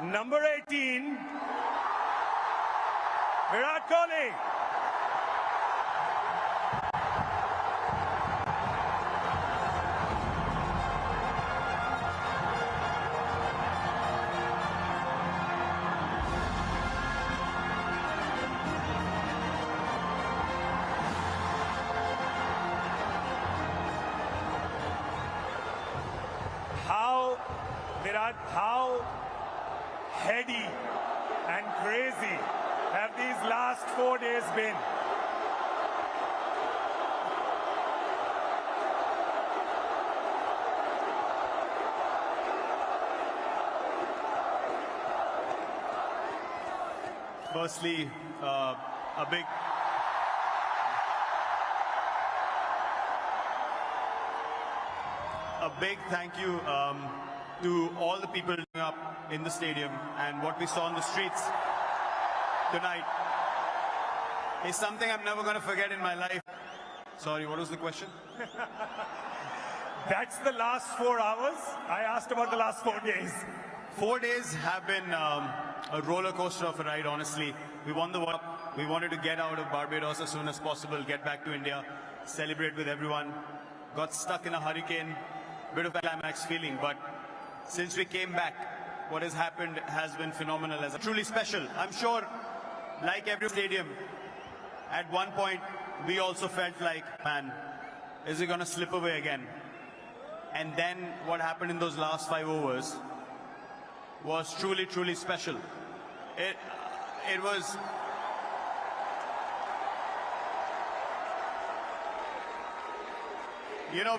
Number 18, Virat Kohli. How heady and crazy have these last 4 days been? Firstly, a big thank you to all the people up in the stadium, and what we saw on the streets tonight is something I'm never going to forget in my life. Sorry, what was the question? That's the last 4 hours. I asked about the last 4 days. 4 days have been a roller coaster of a ride, honestly. We won the World Cup. We wanted to get out of Barbados as soon as possible, get back to India, celebrate with everyone. Got stuck in a hurricane, bit of a climax feeling, but since we came back, what has happened has been phenomenal, as truly special. I'm sure, like every stadium, at one point, we also felt like, man, is it going to slip away again? And then what happened in those last 5 overs was truly, truly special. It was... You know,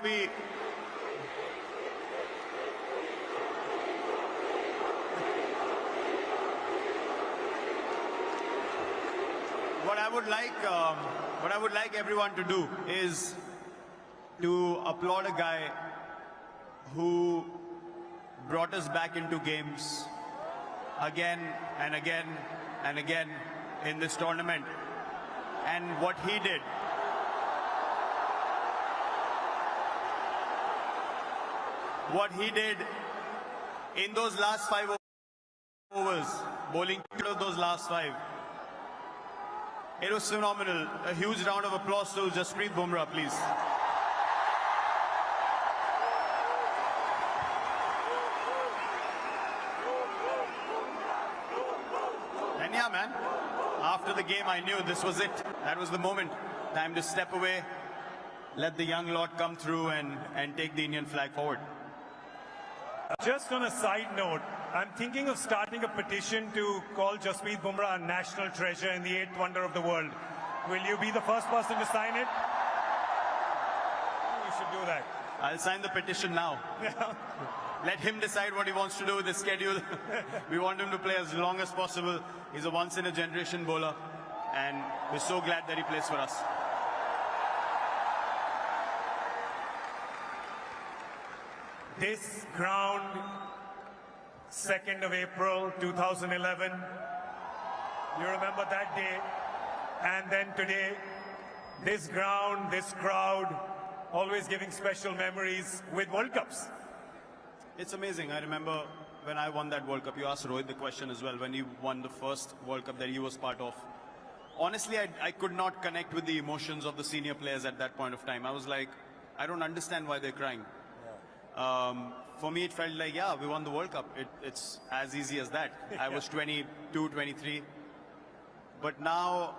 what I would like everyone to do is to applaud a guy who brought us back into games again and again and again in this tournament. And what he did, in those last 5 overs, bowling those last 5, it was phenomenal. A huge round of applause to Jasprit Bumrah, please. And yeah, man, after the game, I knew this was it. That was the moment. Time to step away, let the young Lord come through and take the Indian flag forward. Just on a side note, I'm thinking of starting a petition to call Jasprit Bumrah a national treasure and the 8th wonder of the world. Will you be the first person to sign it? You should do that. I'll sign the petition now. Let him decide what he wants to do with his schedule. We want him to play as long as possible. He's a once-in-a-generation bowler, and we're so glad that he plays for us. This ground, 2nd of April 2011, you remember that day, and then today, this ground, this crowd, always giving special memories with World Cups. It's amazing. I remember when I won that World Cup, you asked Rohit the question as well, when he won the first World Cup that he was part of. Honestly, I could not connect with the emotions of the senior players at that point of time. I was like, I don't understand why they're crying. For me, it felt like, yeah, we won the World Cup. It's as easy as that. I was 22, 23. But now,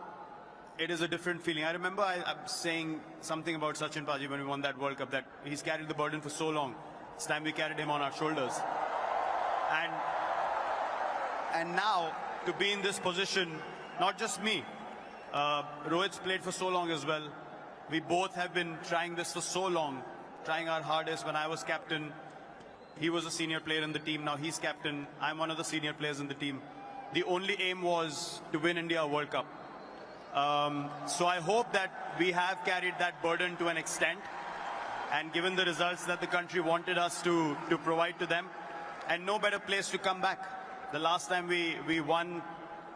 it is a different feeling. I remember I'm saying something about Sachin Paji when we won that World Cup, that he's carried the burden for so long. It's time we carried him on our shoulders. And now, to be in this position, not just me, Rohit's played for so long as well. We both have been trying this for so long, trying our hardest. When I was captain, he was a senior player in the team. Now he's captain. I'm one of the senior players in the team. The only aim was to win India a World Cup. So I hope that we have carried that burden to an extent, and given the results that the country wanted us to provide to them, and no better place to come back. The last time we won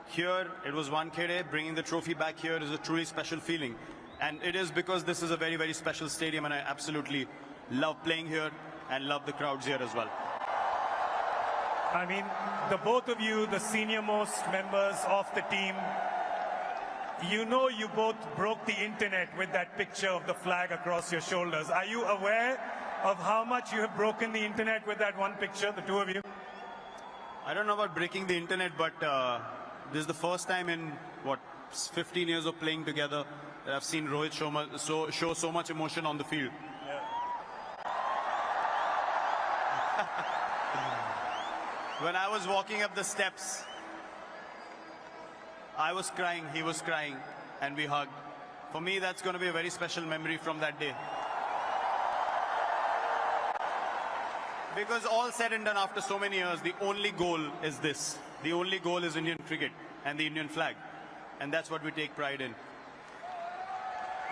here, it was Wankhede. Bringing the trophy back here is a truly special feeling. And it is because this is a very, very special stadium, and I absolutely love playing here and love the crowds here as well. I mean, the both of you, the senior most members of the team, you know you both broke the internet with that picture of the flag across your shoulders. Are you aware of how much you have broken the internet with that one picture, the two of you? I don't know about breaking the internet, but this is the first time in, 15 years of playing together that I've seen Rohit show so much emotion on the field. When I was walking up the steps, I was crying, he was crying, and we hugged. For me, that's going to be a very special memory from that day. Because all said and done after so many years, the only goal is this. The only goal is Indian cricket and the Indian flag. And that's what we take pride in.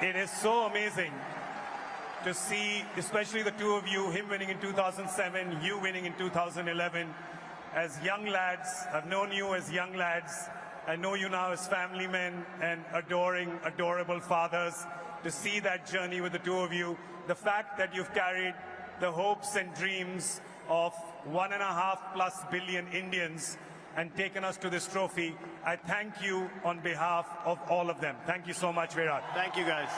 It is so amazing to see, especially the two of you, him winning in 2007, you winning in 2011. As young lads, I've known you as young lads. I know you now as family men and adoring, adorable fathers. To see that journey with the two of you, the fact that you've carried the hopes and dreams of 1.5+ billion Indians and taken us to this trophy, I thank you on behalf of all of them. Thank you so much, Virat. Thank you, guys.